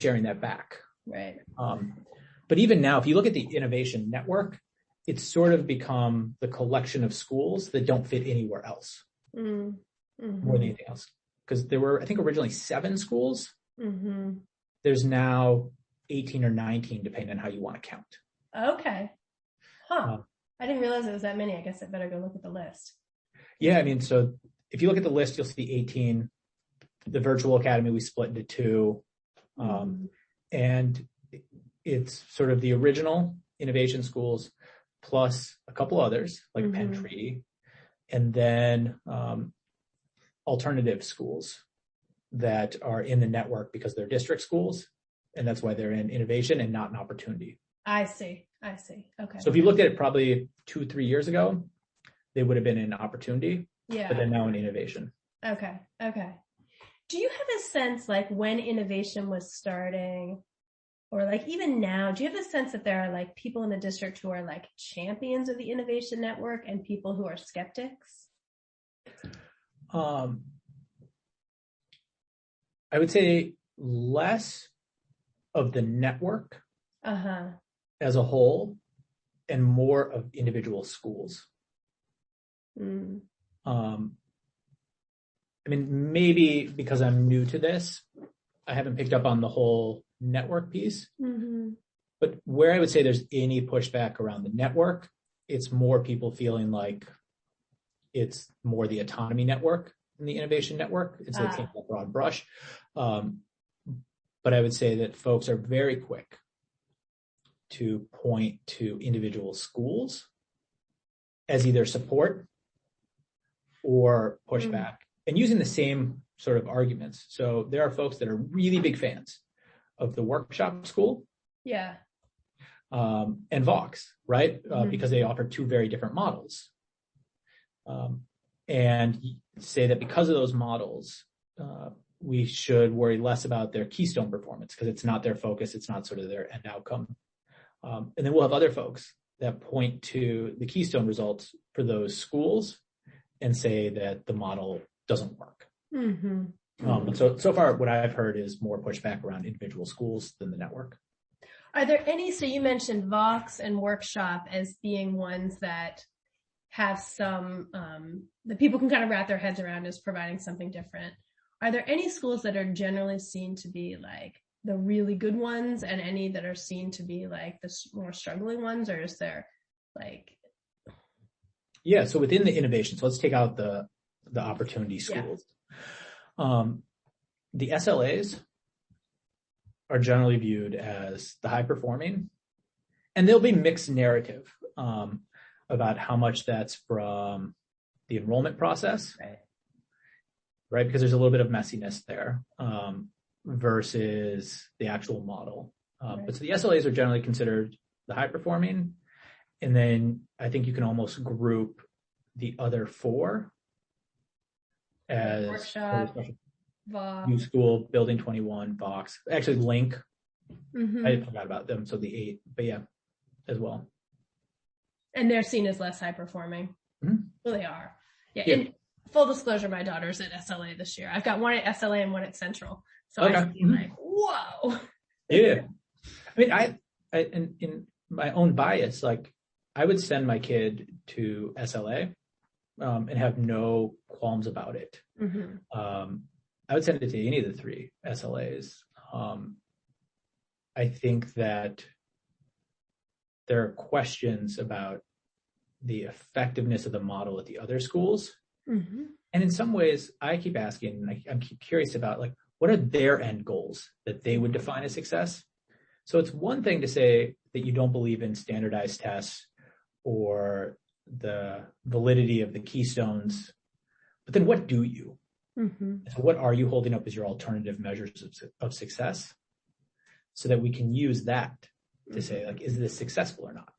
sharing that back. Right. But even now, if you look at the innovation network, it's sort of become the collection of schools that don't fit anywhere else more than anything else. Because there were, I think, originally 7 schools. There's now 18 or 19, depending on how you want to count. Okay. Huh. I didn't realize it was that many. I guess I better go look at the list. Yeah, I mean, so if you look at the list, you'll see 18. The virtual academy we split into 2. And it's sort of the original innovation schools plus a couple others like Penn Treaty, and then alternative schools that are in the network because they're district schools, and that's why they're in innovation and not an opportunity. I see. Okay. So if you looked at it probably 2-3 years ago, they would have been in opportunity, but they're now in innovation. Okay. Do you have a sense, like, when innovation was starting, or like even now, do you have a sense that there are like people in the district who are like champions of the innovation network and people who are skeptics? I would say less of the network as a whole and more of individual schools. I mean, maybe because I'm new to this, I haven't picked up on the whole network piece. But where I would say there's any pushback around the network, it's more people feeling like it's more the autonomy network than the innovation network. It's like a broad brush. But I would say that folks are very quick to point to individual schools as either support or pushback, and using the same sort of arguments. So there are folks that are really big fans of the workshop school, and Vox, right? Because they offer 2 very different models, and say that because of those models, we should worry less about their keystone performance because it's not their focus, it's not sort of their end outcome. And then we'll have other folks that point to the keystone results for those schools and say that the model doesn't work. So far, what I've heard is more pushback around individual schools than the network. Are there any, so you mentioned Vox and Workshop as being ones that have some, that people can kind of wrap their heads around as providing something different. Are there any schools that are generally seen to be like the really good ones and any that are seen to be like the more struggling ones, or is there like? Yeah, so within the innovation, so let's take out the opportunity schools. The SLAs are generally viewed as the high performing, and there'll be mixed narrative about how much that's from the enrollment process, right? Because there's a little bit of messiness there versus the actual model. But so the SLAs are generally considered the high performing, and then I think you can almost group the other 4 as Workshop, Vox, New School, Building 21, Vox, actually Link. I forgot about them, so the 8, but yeah, as well. And they're seen as less high performing. Well, they are. Yeah. And full disclosure, my daughter's at SLA this year. I've got one at SLA and one at Central. So I see like, whoa. Yeah. I mean, I in my own bias, like I would send my kid to SLA and have no qualms about it. I would send it to any of the 3 SLAs. I think that there are questions about the effectiveness of the model at the other schools. And in some ways, I keep asking, I'm curious about like, what are their end goals that they would define as success? So it's one thing to say that you don't believe in standardized tests or the validity of the keystones, but then what do you? So what are you holding up as your alternative measures of success so that we can use that to say, like, is this successful or not?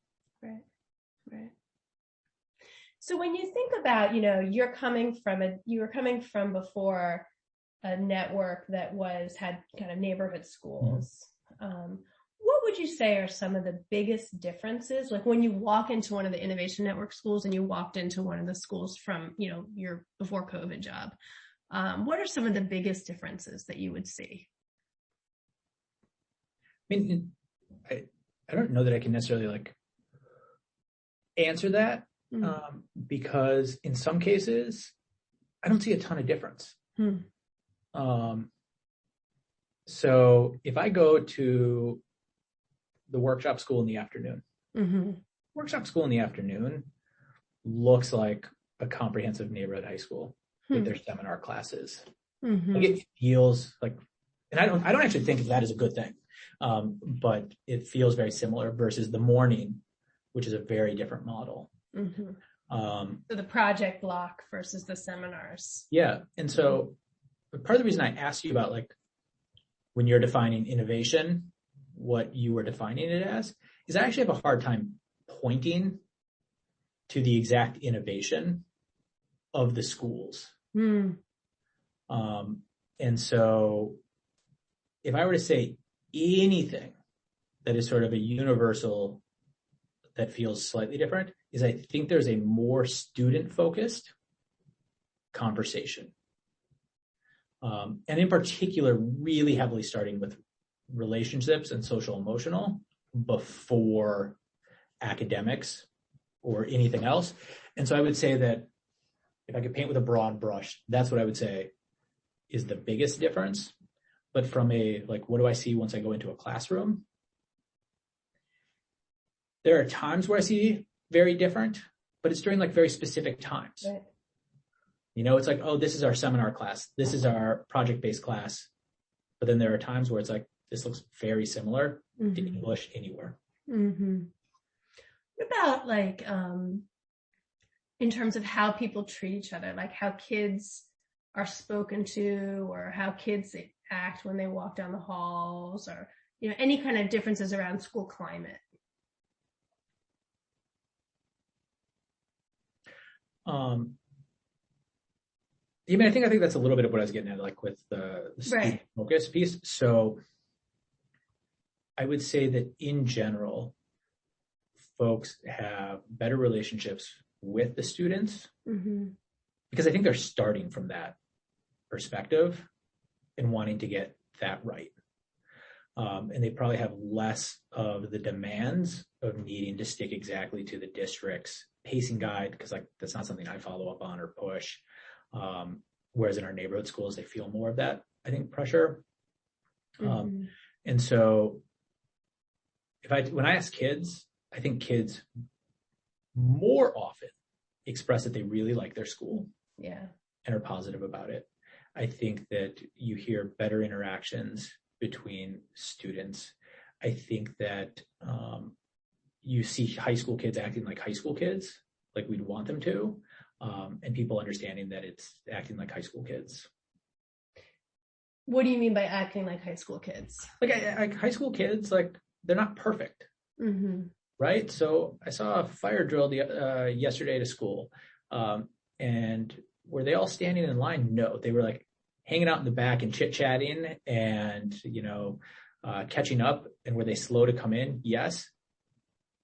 Right. So when you think about, you know, you were coming from before a network that had kind of neighborhood schools. What would you say are some of the biggest differences? Like when you walk into one of the Innovation Network schools and you walked into one of the schools from, you know, your before COVID job, what are some of the biggest differences that you would see? mean, I don't know that I can necessarily like answer that because in some cases I don't see a ton of difference. So if I go to the workshop school in the afternoon, workshop school in the afternoon looks like a comprehensive neighborhood high school with their seminar classes. Like it feels like, and I don't actually think that is a good thing. But it feels very similar versus the morning, which is a very different model. So the project block versus the seminars. Yeah. And so part of the reason I asked you about like when you're defining innovation, what you were defining it as, is I actually have a hard time pointing to the exact innovation of the schools. And so if I were to say anything that is sort of a universal that feels slightly different, is I think there's a more student-focused conversation. And in particular, really heavily starting with relationships and social emotional before academics or anything else. And so I would say that if I could paint with a broad brush, that's what I would say is the biggest difference. But from a, like, what do I see once I go into a classroom? There are times where I see very different, but it's during like very specific times. Right. You know, it's like, oh, this is our seminar class. This is our project-based class. But then there are times where it's like, this looks very similar to English anywhere. What about like, in terms of how people treat each other, like how kids are spoken to or how kids act when they walk down the halls, or, you know, any kind of differences around school climate? I mean, I think that's a little bit of what I was getting at, like with the student focus piece. So I would say that in general, folks have better relationships with the students because I think they're starting from that perspective and wanting to get that right. And they probably have less of the demands of needing to stick exactly to the district's pacing guide, because like that's not something I follow up on or push. Whereas in our neighborhood schools, they feel more of that, I think, pressure. And so when I ask kids, I think kids more often express that they really like their school and are positive about it. I think that you hear better interactions between students. I think that you see high school kids acting like high school kids, like we'd want them to, and people understanding that it's acting like high school kids. What do you mean by acting like high school kids? Like high school kids, like they're not perfect, right? So I saw a fire drill yesterday to school, and were they all standing in line? No, they were like hanging out in the back and chit-chatting and, you know, catching up. And were they slow to come in? Yes.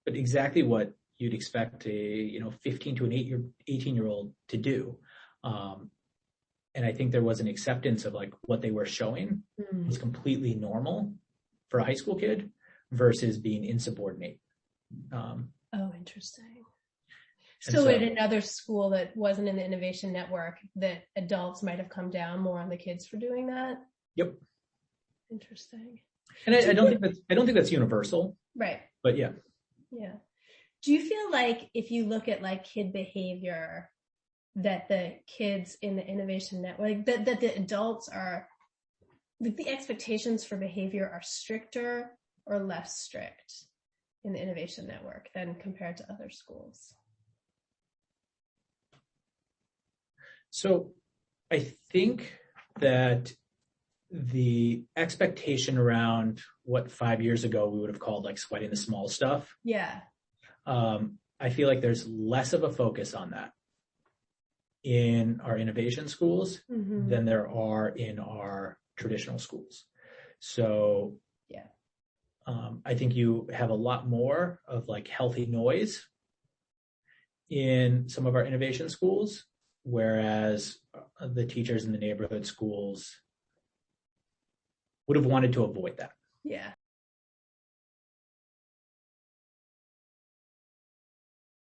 But exactly what you'd expect a 15 to an 18-year-old to do. And I think there was an acceptance of like what they were showing was completely normal for a high school kid versus being insubordinate. Oh, interesting. So at another school that wasn't in the innovation network, that adults might have come down more on the kids for doing that? Yep. Interesting. And I don't think that's universal. Right. But yeah. Yeah. Do you feel like if you look at like kid behavior, that the kids in the innovation network, that the adults are, like the expectations for behavior are stricter or less strict in the innovation network than compared to other schools? So I think that the expectation around what 5 years ago we would have called like sweating the small stuff. Yeah. I feel like there's less of a focus on that in our innovation schools than there are in our traditional schools. So yeah, I think you have a lot more of like healthy noise in some of our innovation schools, whereas the teachers in the neighborhood schools would have wanted to avoid that. Yeah.